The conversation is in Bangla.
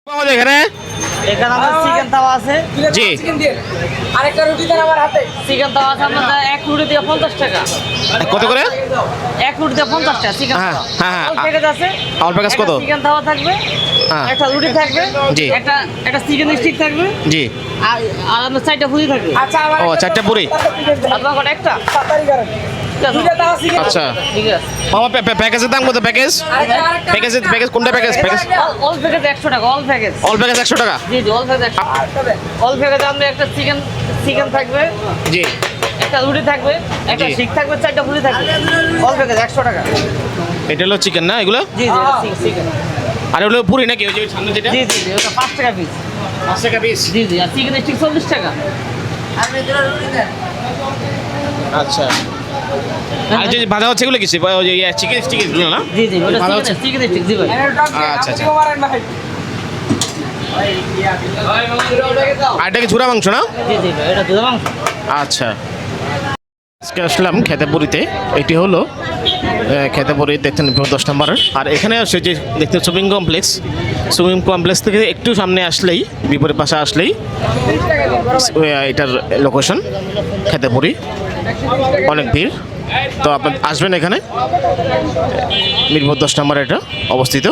পাওয়া যায় এখানে? এখানে আমাদের চিকেন তাওয়া আছে। জি। আরেকটা রুটি দেন আমার হাতে। চিকেন তাওয়া আছে আমাদের এক রুটি দিয়ে 50 টাকা। কত করে? এক রুটি দিয়ে 50 টাকা চিকেন হ্যাঁ, তাওয়া। হ্যাঁ, হ্যাঁ। অল প্যাকেজ আছে। অল প্যাকেজ কত? চিকেন তাওয়া থাকবে, হ্যাঁ। একটা রুটি থাকবে, জি। একটা চিকেন স্টিক থাকবে, জি। আর আমাদের 4টা পুরি থাকবে। আচ্ছা আমার ও, চারটা পুরি। আপনার কটা একটা? তাড়াতাড়ি করেন। ঠিক আছে। দুইটা তাওয়া চিকেন। আচ্ছা ঠিক আছে। মামা প্যাকেজের দাম কত? প্যাকেজ প্যাকেজ কোনটা প্যাকেজ? অল প্যাকেজ 100 টাকা, অল প্যাকেজ। অল প্যাকেজ 100 টাকা। জি জি, অল প্যাকেজ 100 টাকা। অল প্যাকেজে আমরা একটা চিকেন থাকবে, জি। একটা রুটি থাকবে, একটা জি। শিক থাকবে, 4টা পুরি থাকবে। অল প্যাকেজ 100 টাকা। এটা হলো চিকেন না এগুলো? জি জি, চিকেন। আর হলো পুরি নাকি ওই যে সামনে যেটা? জি জি জি, ওটা 5 টাকা পিস। 5 টাকা পিস। জি জি, আর চিকেন স্টিক 40 টাকা। আচ্ছা। আর যে ভাজা হচ্ছে এগুলো কিসে? ওই যে চিকেন স্টিক এগুলো না? জি জি, ওটা ভালো হচ্ছে। চিকেন স্টিক জি ভাই। আচ্ছা, আচ্ছা। মারেন ভাই। আর এটা কি ঝুরা মাংস না? জি জি ভাই, এটা দুধ মাংস। আচ্ছা। আজকে আসলাম খেতেপুরিতে। এটি হলো খেতেপুরি, দেখছেন 10 নম্বরের। আর এখানে আসে যে দেখতে সুইমিং কমপ্লেক্স থেকে একটু সামনে আসলেই, বিপরীত পাশে আসলেই এটার লোকেশন খেতেপুরি। অনেক ভিড়, তো আপনি আসবেন এখানে। মিরপুর 10 নম্বরে এটা অবস্থিত।